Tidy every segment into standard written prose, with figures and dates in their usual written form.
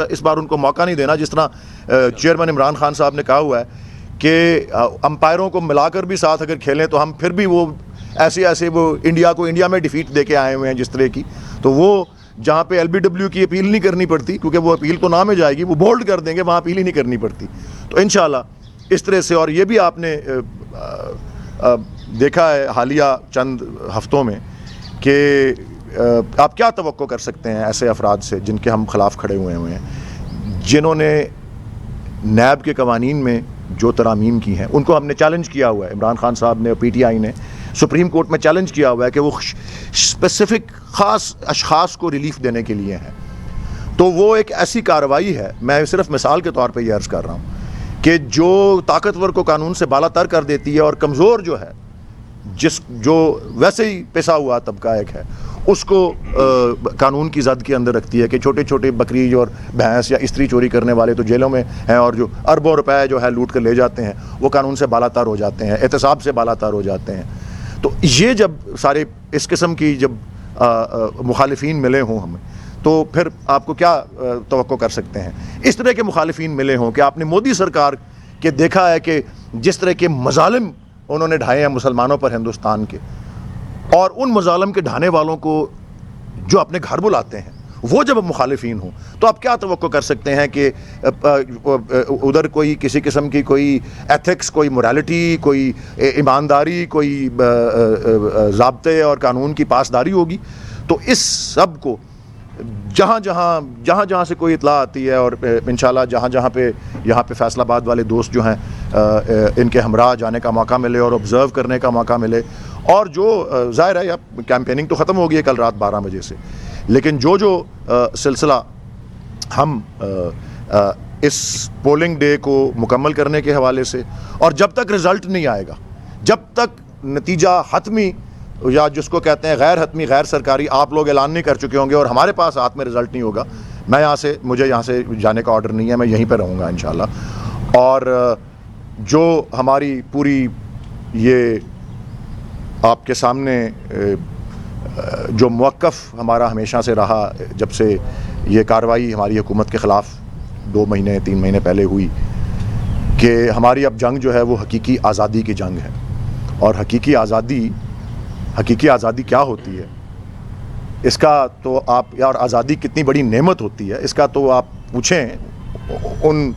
اس بار ان کو موقع نہیں دینا. جس طرح چیئرمین عمران خان صاحب نے کہا ہوا ہے کہ امپائروں کو ملا کر بھی ساتھ اگر کھیلیں تو ہم پھر بھی وہ ایسے وہ انڈیا میں ڈیفیٹ دے کے آئے ہوئے ہیں جس طرح کی, تو وہ جہاں پہ LBW کی اپیل نہیں کرنی پڑتی, کیونکہ وہ اپیل تو نام میں جائے گی, وہ بولڈ کر دیں گے, وہاں اپیل ہی نہیں کرنی پڑتی. تو انشاءاللہ اس طرح سے. اور یہ بھی آپ نے دیکھا ہے حالیہ چند ہفتوں میں کہ آپ کیا توقع کر سکتے ہیں ایسے افراد سے جن کے ہم خلاف کھڑے ہوئے ہیں, جنہوں نے نیب کے قوانین میں جو ترامیم کی ہیں ان کو ہم نے چیلنج کیا ہوا ہے. عمران خان صاحب نے, PTI نے سپریم کورٹ میں چیلنج کیا ہوا ہے کہ وہ اسپیسیفک خاص اشخاص کو ریلیف دینے کے لیے ہیں. تو وہ ایک ایسی کارروائی ہے, میں صرف مثال کے طور پہ یہ عرض کر رہا ہوں, کہ جو طاقتور کو قانون سے بالا تر کر دیتی ہے اور کمزور جو ہے, جو ویسے ہی پیسا ہوا طبقہ ایک ہے, اس کو قانون کی زد کے اندر رکھتی ہے کہ چھوٹے چھوٹے بکری اور بھینس یا استری چوری کرنے والے تو جیلوں میں ہیں, اور جو اربوں روپے جو ہے لوٹ کر لے جاتے ہیں وہ قانون سے بالا تر ہو جاتے ہیں, احتساب سے بالا تر ہو جاتے ہیں. تو یہ جب سارے اس قسم کی جب مخالفین ملے ہوں ہمیں, تو پھر آپ کو کیا توقع کر سکتے ہیں. اس طرح کے مخالفین ملے ہوں کہ آپ نے مودی سرکار کے دیکھا ہے کہ جس طرح کے مظالم انہوں نے ڈھائے ہیں مسلمانوں پر ہندوستان کے, اور ان مظالم کے ڈھانے والوں کو جو اپنے گھر بلاتے ہیں وہ جب مخالفین ہوں, تو آپ کیا توقع کر سکتے ہیں کہ ادھر کوئی کسی قسم کی کوئی ایتھکس, کوئی موریلٹی, کوئی ایمانداری, کوئی ضابطے اور قانون کی پاسداری ہوگی. تو اس سب کو جہاں جہاں سے کوئی اطلاع آتی ہے, اور انشاءاللہ جہاں پہ یہاں پہ فیصل آباد والے دوست جو ہیں ان کے ہمراہ جانے کا موقع ملے اور آبزرو کرنے کا موقع ملے, اور جو ظاہر ہے اب کیمپیننگ تو ختم ہو گئی ہے کل رات 12 بجے سے, لیکن جو سلسلہ ہم اس پولنگ ڈے کو مکمل کرنے کے حوالے سے, اور جب تک رزلٹ نہیں آئے گا, جب تک نتیجہ حتمی یا جس کو کہتے ہیں غیر حتمی, غیر سرکاری, آپ لوگ اعلان نہیں کر چکے ہوں گے اور ہمارے پاس ہاتھ میں رزلٹ نہیں ہوگا, مجھے یہاں سے جانے کا آرڈر نہیں ہے, میں یہیں پہ رہوں گا انشاءاللہ. اور جو ہماری پوری یہ آپ کے سامنے جو موقف ہمارا ہمیشہ سے رہا جب سے یہ کارروائی ہماری حکومت کے خلاف 2 مہینے 3 مہینے پہلے ہوئی, کہ ہماری اب جنگ جو ہے وہ حقیقی آزادی کی جنگ ہے. اور حقیقی آزادی کیا ہوتی ہے اس کا تو آپ, اور آزادی کتنی بڑی نعمت ہوتی ہے اس کا تو آپ پوچھیں ان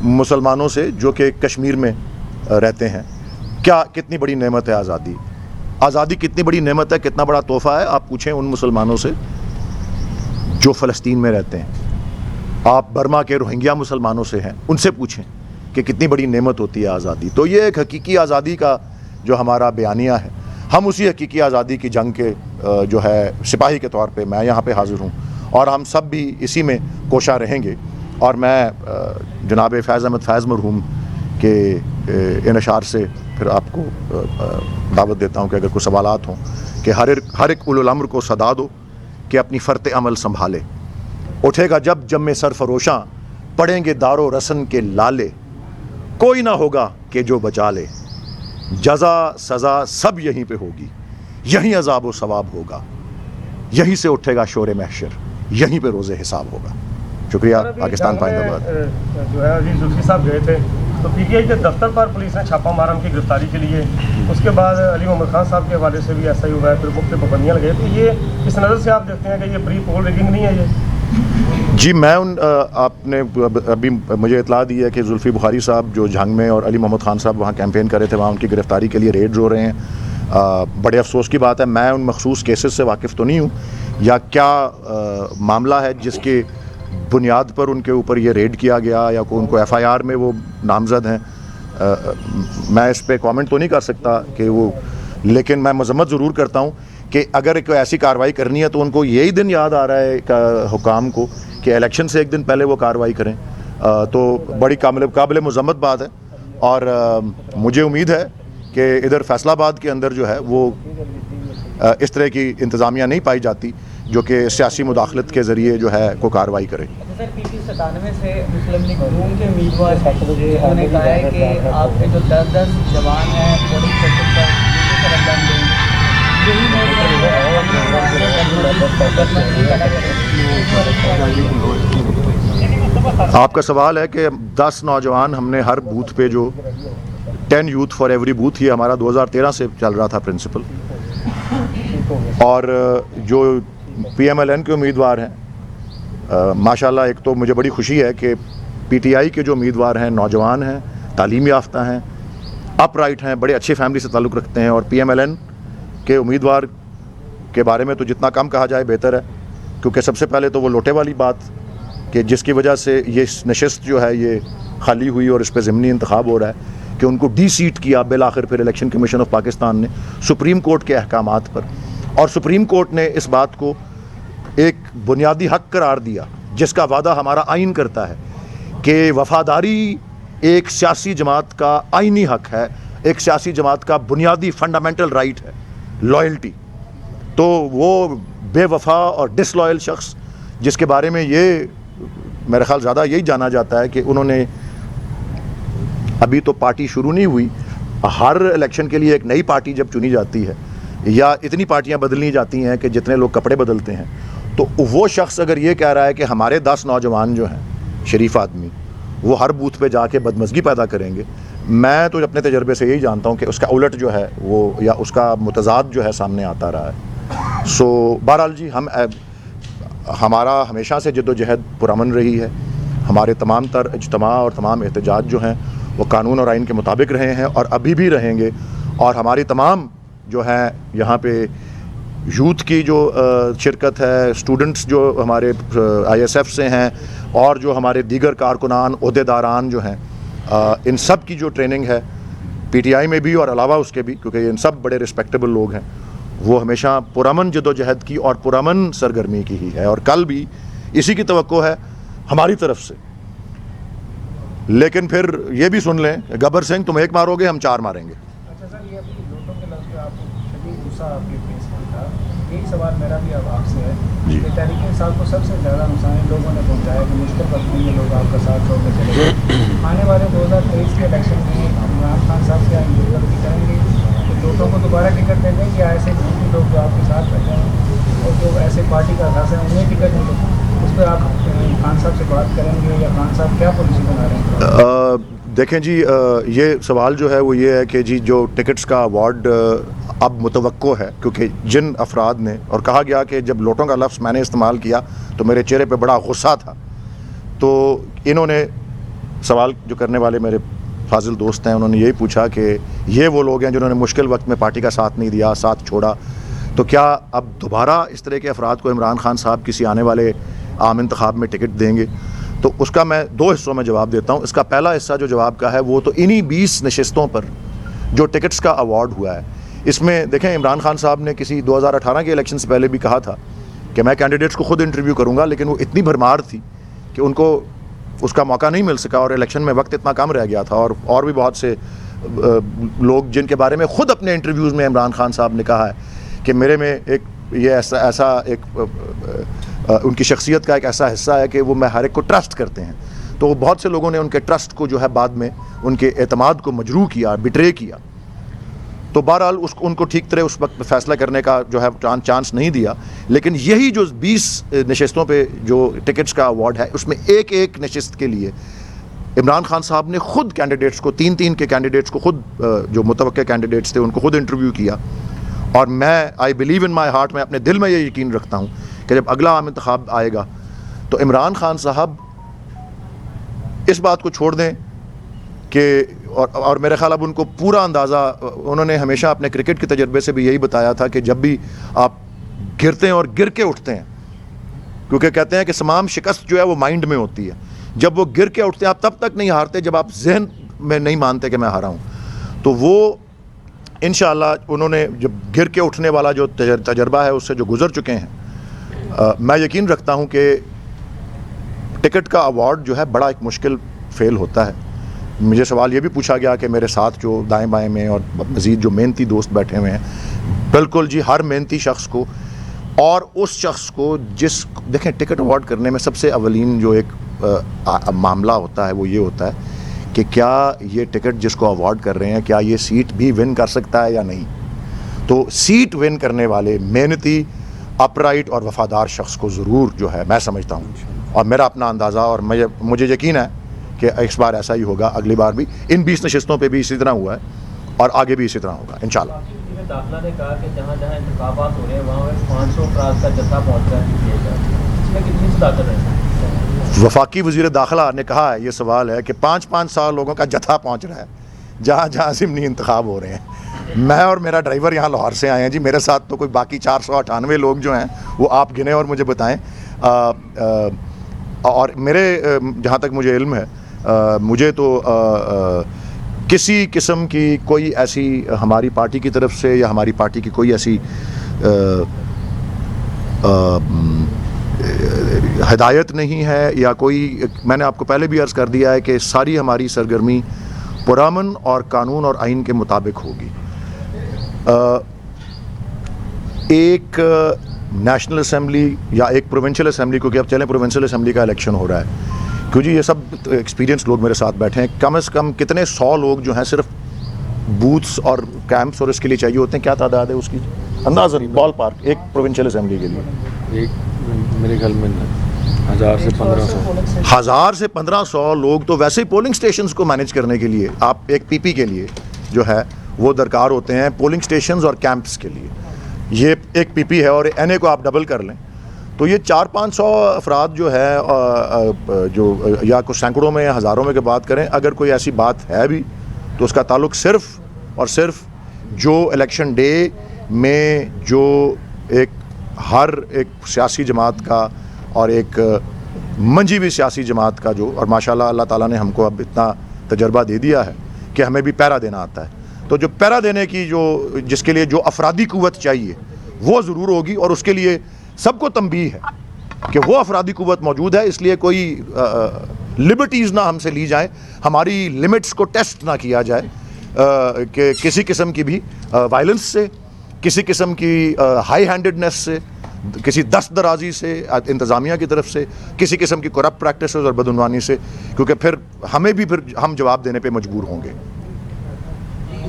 مسلمانوں سے جو کہ کشمیر میں رہتے ہیں, کتنی بڑی نعمت ہے آزادی کتنی بڑی نعمت ہے, کتنا بڑا تحفہ ہے. آپ پوچھیں ان مسلمانوں سے جو فلسطین میں رہتے ہیں, آپ برما کے روہنگیا مسلمانوں سے ہیں, ان سے پوچھیں کہ کتنی بڑی نعمت ہوتی ہے آزادی. تو یہ ایک حقیقی آزادی کا جو ہمارا بیانیہ ہے, ہم اسی حقیقی آزادی کی جنگ کے جو ہے سپاہی کے طور پہ میں یہاں پہ حاضر ہوں, اور ہم سب بھی اسی میں کوشاں رہیں گے. اور میں جناب فیض احمد فیض مرحوم کے ان اشعار سے پھر آپ کو دعوت دیتا ہوں کہ اگر کوئی سوالات ہوں, کہ ہر ایک اولو الامر کو صدا دو کہ اپنی فرط عمل سنبھالے, اٹھے گا جب جم سرفروشاں پڑیں گے دار و رسن کے لالے, کوئی نہ ہوگا کہ جو بچا لے, جزا سزا سب یہیں پہ ہوگی, یہیں عذاب و ثواب ہوگا, یہیں سے اٹھے گا شور محشر, یہیں پہ روز حساب ہوگا. شکریہ. پاکستان پائندہ باد. جو ہے عزیز زلفی صاحب گئے تھے تو PTI کے دفتر پر پولیس نے چھاپہ مارا ان کی گرفتاری کے لیے, اس کے بعد علی محمد خان صاحب کے حوالے سے بھی ایسا ہی ہوا ہے, پھر مختلف پابندیاں لگے. تو یہ اس نظر سے آپ دیکھتے ہیں کہ یہ پری پول ریگنگ نہیں ہے یہ؟ جی, میں آپ نے ابھی مجھے اطلاع دی ہے کہ زلفی بخاری صاحب جو جھنگ میں اور علی محمد خان صاحب وہاں کیمپین کر رہے تھے, وہاں ان کی گرفتاری کے لیے ریڈز ہو رہے ہیں. بڑے افسوس کی بات ہے, میں ان مخصوص کیسز سے واقف تو نہیں ہوں یا کیا معاملہ ہے جس کے بنیاد پر ان کے اوپر یہ ریڈ کیا گیا یا ان کو FIR میں وہ نامزد ہیں. میں اس پہ کامنٹ تو نہیں کر سکتا کہ وہ, لیکن میں مذمت ضرور کرتا ہوں کہ اگر کوئی ایسی کارروائی کرنی ہے تو ان کو یہی دن یاد آ رہا ہے حکام کو کہ الیکشن سے 1 دن پہلے وہ کارروائی کریں, تو بڑی قابل مذمت بات ہے. اور مجھے امید ہے کہ ادھر فیصل آباد کے اندر جو ہے وہ اس طرح کی انتظامیہ نہیں پائی جاتی جو کہ سیاسی مداخلت کے ذریعے جو ہے کو کارروائی کرے. سر PP 97 سے مسلم لیگ نون کے امیدوار انہوں نے کہا ہے کہ آپ کے جو 10 جوان ہیں پولنگ سٹیشن پر انجام دیں گے, یہی آپ کا سوال ہے کہ 10 نوجوان ہم نے ہر بوتھ پہ جو 10 یوتھ فار ایوری بوتھ، یہ ہمارا 2013 سے چل رہا تھا پرنسپل، اور جو پی ایم ایل این کے امیدوار ہیں ماشاءاللہ، ایک تو مجھے بڑی خوشی ہے کہ پی ٹی آئی کے جو امیدوار ہیں نوجوان ہیں، تعلیم یافتہ ہیں، اپ رائٹ ہیں، بڑے اچھے فیملی سے تعلق رکھتے ہیں، اور پی ایم ایل این کے امیدوار کے بارے میں تو جتنا کم کہا جائے بہتر ہے، کیونکہ سب سے پہلے تو وہ لوٹے والی بات کہ جس کی وجہ سے یہ نشست جو ہے یہ خالی ہوئی اور اس پہ ضمنی انتخاب ہو رہا ہے کہ ان کو ڈی سیٹ کیا بالآخر پھر الیکشن کمیشن آف پاکستان نے سپریم کورٹ کے احکامات پر، اور سپریم کورٹ نے اس بات کو ایک بنیادی حق قرار دیا جس کا وعدہ ہمارا آئین کرتا ہے کہ وفاداری ایک سیاسی جماعت کا آئینی حق ہے، ایک سیاسی جماعت کا بنیادی فنڈامنٹل رائٹ ہے لائلٹی۔ تو وہ بے وفا اور ڈس لائل شخص جس کے بارے میں یہ میرا خیال زیادہ یہی جانا جاتا ہے کہ انہوں نے ابھی تو پارٹی شروع نہیں ہوئی، ہر الیکشن کے لیے ایک نئی پارٹی جب چنی جاتی ہے یا اتنی پارٹیاں بدلنی جاتی ہیں کہ جتنے لوگ کپڑے بدلتے ہیں، تو وہ شخص اگر یہ کہہ رہا ہے کہ ہمارے 10 نوجوان جو ہیں شریف آدمی وہ ہر بوتھ پہ جا کے بدمزگی پیدا کریں گے، میں تو اپنے تجربے سے یہی جانتا ہوں کہ اس کا الٹ جو ہے وہ یا اس کا متضاد جو ہے سامنے آتا رہا ہے۔ سو بہرحال جی ہمارا ہمیشہ سے جد و جہد پرامن رہی ہے، ہمارے تمام تر اجتماع اور تمام احتجاج جو ہیں وہ قانون اور آئین کے مطابق رہے ہیں اور ابھی بھی رہیں گے، اور ہماری تمام جو ہیں یہاں پہ یوتھ کی جو شرکت ہے، اسٹوڈنٹس جو ہمارے آئی ایس ایف سے ہیں اور جو ہمارے دیگر کارکنان عہدیداران جو ہیں، ان سب کی جو ٹریننگ ہے پی ٹی آئی میں بھی اور علاوہ اس کے بھی، کیونکہ ان سب بڑے رسپیکٹیبل لوگ ہیں، وہ ہمیشہ پرامن جد و جہد کی اور پرامن سرگرمی کی ہی ہے، اور کل بھی اسی کی توقع ہے ہماری طرف سے۔ لیکن پھر یہ بھی سن لیں، گبر سنگھ تم ایک مارو گے ہم 4 ماریں گے۔ اچھا سر، یہ ابھی لوٹوں کے لفظ پہ آپ کو شدید غصہ آپ کے فیس پر تھا، یہی سوال میرا بھی اب آپ سے ہے کہ تحریک انصاف کو سب سے زیادہ نقصان ان لوگوں نے پہنچایا کہ مشکل وقت میں یہ لوگ آپ کا ساتھ چھوڑ کے چلے گئے، آنے والے 2023 کے الیکشن میں عمران خان صاحب سے آپ غلطی کریں گے کہ لوٹوں کو دوبارہ ٹکٹ دیں گے یا ایسے جھوٹے لوگ جو آپ کے ساتھ بیٹھے ہیں اور جو ایسے پارٹی کا اثاثہ ہے انہیں ٹکٹ نہیں دیں، اس پہ آپ خان صاحب سے بات کریں گے یا خان صاحب کیا پالیسی بنا رہے ہیں؟ دیکھیں جی، یہ سوال جو ہے وہ یہ ہے کہ جی جو ٹکٹس کا ایوارڈ اب متوقع ہے، کیونکہ جن افراد نے، اور کہا گیا کہ جب لوٹوں کا لفظ میں نے استعمال کیا تو میرے چہرے پہ بڑا غصہ تھا، تو انہوں نے سوال جو کرنے والے میرے فاضل دوست ہیں انہوں نے یہی پوچھا کہ یہ وہ لوگ ہیں جنہوں نے مشکل وقت میں پارٹی کا ساتھ نہیں دیا، ساتھ چھوڑا، تو کیا اب دوبارہ اس طرح کے افراد کو عمران خان صاحب کسی آنے والے عام انتخاب میں ٹکٹ دیں گے؟ تو اس کا میں 2 حصوں میں جواب دیتا ہوں۔ اس کا پہلا حصہ جو جواب کا ہے وہ تو انہی 20 نشستوں پر جو ٹکٹس کا ایوارڈ ہوا ہے، اس میں دیکھیں عمران خان صاحب نے کسی 2018 کے الیکشن سے پہلے بھی کہا تھا کہ میں کینڈیڈیٹس کو خود انٹرویو کروں گا، لیکن وہ اتنی بھرمار تھی کہ ان کو اس کا موقع نہیں مل سکا، اور الیکشن میں وقت اتنا کم رہ گیا تھا، اور بھی بہت سے لوگ جن کے بارے میں خود اپنے انٹرویوز میں عمران خان صاحب نے کہا ہے کہ میرے میں ایک یہ ایسا ایک ان کی شخصیت کا ایک ایسا حصہ ہے کہ وہ میں ہر ایک کو ٹرسٹ کرتے ہیں، تو بہت سے لوگوں نے ان کے ٹرسٹ کو جو ہے بعد میں ان کے اعتماد کو مجروح کیا، بٹرے کیا، تو بہرحال ان کو ٹھیک طرح اس وقت فیصلہ کرنے کا جو ہے چانس نہیں دیا۔ لیکن یہی جو 20 نشستوں پہ جو ٹکٹس کا ایوارڈ ہے، اس میں ایک ایک نشست کے لیے عمران خان صاحب نے خود کینڈیڈیٹس کو 3 کے کینڈیڈیٹس کو خود جو متوقع کینڈیڈیٹس تھے ان کو خود انٹرویو کیا، اور میں I believe in my heart, میں اپنے دل میں یہ یقین رکھتا ہوں کہ جب اگلا عام انتخاب آئے گا تو عمران خان صاحب اس بات کو چھوڑ دیں کہ اور میرے خیال اب ان کو پورا اندازہ، انہوں نے ہمیشہ اپنے کرکٹ کے تجربے سے بھی یہی بتایا تھا کہ جب بھی آپ گرتے ہیں اور گر کے اٹھتے ہیں، کیونکہ کہتے ہیں کہ تمام شکست جو ہے وہ مائنڈ میں ہوتی ہے، جب وہ گر کے اٹھتے ہیں آپ تب تک نہیں ہارتے جب آپ ذہن میں نہیں مانتے کہ میں ہارا ہوں، تو وہ انشاءاللہ انہوں نے جب گر کے اٹھنے والا جو تجربہ ہے اس سے جو گزر چکے ہیں، میں یقین رکھتا ہوں کہ ٹکٹ کا ایوارڈ جو ہے بڑا ایک مشکل فیل ہوتا ہے۔ مجھے سوال یہ بھی پوچھا گیا کہ میرے ساتھ جو دائیں بائیں میں اور مزید جو محنتی دوست بیٹھے ہوئے ہیں، بالکل جی، ہر محنتی شخص کو اور اس شخص کو دیکھیں ٹکٹ ایوارڈ کرنے میں سب سے اولین جو ایک معاملہ ہوتا ہے وہ یہ ہوتا ہے کہ کیا یہ ٹکٹ جس کو ایوارڈ کر رہے ہیں کیا یہ سیٹ بھی ون کر سکتا ہے یا نہیں۔ تو سیٹ ون کرنے والے محنتی، اپ رائٹ اور وفادار شخص کو ضرور جو ہے میں سمجھتا ہوں اور میرا اپنا اندازہ اور مجھے یقین ہے کہ اس بار ایسا ہی ہوگا, اگلی بار بھی ان 20 نشستوں پہ بھی اسی طرح ہوا ہے اور آگے بھی اسی طرح ہوگا انشاءاللہ. داخلہ نے کہا کہ جہاں جہاں انتخابات ہو رہے ہیں وہاں 500 افراد کا جتھا پہنچ رہا ہے, اس میں کتنی صداقت ہے؟ وفاقی وزیر داخلہ نے کہا ہے, یہ سوال ہے کہ 500 لوگوں کا جتھا پہنچ رہا ہے جہاں جہاں ضمنی انتخاب ہو رہے ہیں. میں اور میرا ڈرائیور یہاں لاہور سے آئے ہیں جی, میرے ساتھ تو کوئی باقی 498 لوگ جو ہیں وہ آپ گنے اور مجھے بتائیں. اور میرے جہاں تک مجھے علم ہے, مجھے تو کسی قسم کی کوئی ایسی ہماری پارٹی کی طرف سے یا ہماری پارٹی کی کوئی ایسی ہدایت نہیں ہے یا کوئی, میں نے آپ کو پہلے بھی عرض کر دیا ہے کہ ساری ہماری سرگرمی پرامن اور قانون اور آئین کے مطابق ہوگی. ایک نیشنل اسمبلی یا ایک پروونشل اسمبلی, کیونکہ اب چلیں پروونشل اسمبلی کا الیکشن ہو رہا ہے, کیوں جی یہ سب ایکسپیرینس لوگ میرے ساتھ بیٹھے ہیں, کم از کم کتنے 100 لوگ جو ہیں صرف بوتھس اور کیمپس اور اس کے لیے چاہیے ہوتے ہیں. کیا تعداد ہے اس کی اندازاً بال پارک ایک پروونشل اسمبلی کے لیے؟ ایک میرے خیال میں 1000 سے 1500 1000 سے 1500 لوگ تو ویسے ہی پولنگ سٹیشنز کو مینیج کرنے کے لیے آپ ایک پی پی کے لیے جو ہے وہ درکار ہوتے ہیں پولنگ سٹیشنز اور کیمپس کے لیے. یہ ایک پی پی ہے اور این اے کو آپ ڈبل کر لیں تو یہ 400-500 افراد جو ہے جو یا کچھ سینکڑوں میں یا ہزاروں میں کی بات کریں, اگر کوئی ایسی بات ہے بھی تو اس کا تعلق صرف اور صرف جو الیکشن ڈے میں جو ایک ہر ایک سیاسی جماعت کا اور ایک منجھی ہوئی سیاسی جماعت کا جو, اور ماشاءاللہ اللہ تعالیٰ نے ہم کو اب اتنا تجربہ دے دیا ہے کہ ہمیں بھی پیرا دینا آتا ہے, تو جو پیرا دینے کی جو جس کے لیے جو افرادی قوت چاہیے وہ ضرور ہوگی, اور اس کے لیے سب کو تنبیہ ہے کہ وہ افرادی قوت موجود ہے. اس لیے کوئی لبرٹیز نہ ہم سے لی جائیں, ہماری لمٹس کو ٹیسٹ نہ کیا جائے کہ کسی قسم کی بھی وائلنس سے, کسی قسم کی ہائی ہینڈڈنس سے, کسی دست درازی سے انتظامیہ کی طرف سے, کسی قسم کی کرپٹ پریکٹسز اور بدعنوانی سے, کیونکہ پھر ہمیں بھی پھر ہم جواب دینے پہ مجبور ہوں گے.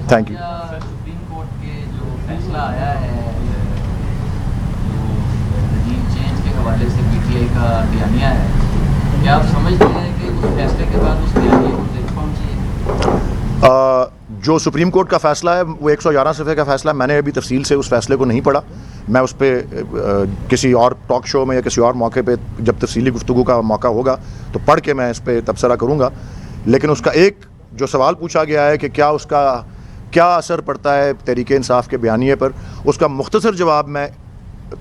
Thank you. سپریم کورٹ کے جو فیصلہ آیا ہے رجیم چینج کے حوالے سے پی ٹی آئی کا بیانیہ ہے, کیا آپ سمجھتے ہیں کہ اس فیصلے کے بعد اس بیانیے کو دیکھ پہنچی؟ جو سپریم کورٹ کا فیصلہ ہے وہ 111 صفحے کا فیصلہ ہے. میں نے ابھی تفصیل سے اس فیصلے کو نہیں پڑھا, میں اس پہ کسی اور ٹاک شو میں یا کسی اور موقع پہ جب تفصیلی گفتگو کا موقع ہوگا تو پڑھ کے میں اس پہ تبصرہ کروں گا. لیکن اس کا ایک جو سوال پوچھا گیا ہے کہ کیا اس کا کیا اثر پڑتا ہے تحریک انصاف کے بیانیے پر, اس کا مختصر جواب میں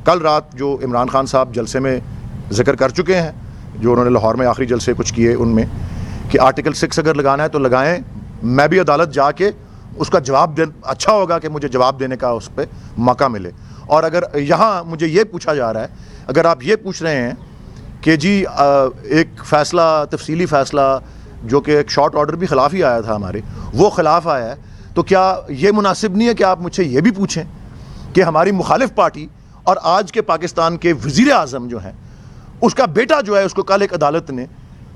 کل رات جو عمران خان صاحب جلسے میں ذکر کر چکے ہیں, جو انہوں نے لاہور میں آخری جلسے کچھ کیے, ان میں کہ آرٹیکل 6 اگر لگانا ہے تو لگائیں, میں بھی عدالت جا کے اس کا جواب اچھا ہوگا کہ مجھے جواب دینے کا اس پہ موقع ملے. اور اگر یہاں مجھے یہ پوچھا جا رہا ہے, اگر آپ یہ پوچھ رہے ہیں کہ جی ایک فیصلہ تفصیلی فیصلہ جو کہ ایک شارٹ آرڈر بھی خلاف ہی آیا تھا ہمارے, وہ خلاف آیا ہے, تو کیا یہ مناسب نہیں ہے کہ آپ مجھ سے یہ بھی پوچھیں کہ ہماری مخالف پارٹی اور آج کے پاکستان کے وزیر اعظم جو ہیں اس کا بیٹا جو ہے اس کو کل ایک عدالت نے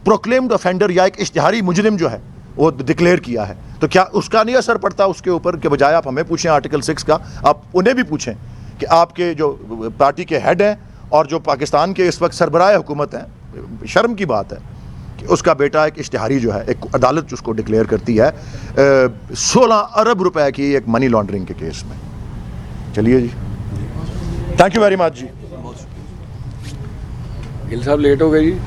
پروکلیمڈ آفینڈر یا ایک اشتہاری مجرم جو ہے وہ ڈکلیئر کیا ہے, تو کیا اس کا نہیں اثر پڑتا اس کے اوپر کہ بجائے آپ ہمیں پوچھیں آرٹیکل 6 کا, آپ انہیں بھی پوچھیں کہ آپ کے جو پارٹی کے ہیڈ ہیں اور جو پاکستان کے اس وقت سربراہ حکومت ہیں, شرم کی بات ہے کہ اس کا بیٹا ایک اشتہاری جو ہے ایک عدالت اس کو ڈکلیئر کرتی ہے 16 ارب روپے کی ایک منی لانڈرنگ کے کیس میں. چلیے جی, تھینک یو ویری مچ جی. گل صاحب لیٹ ہو گئے جی.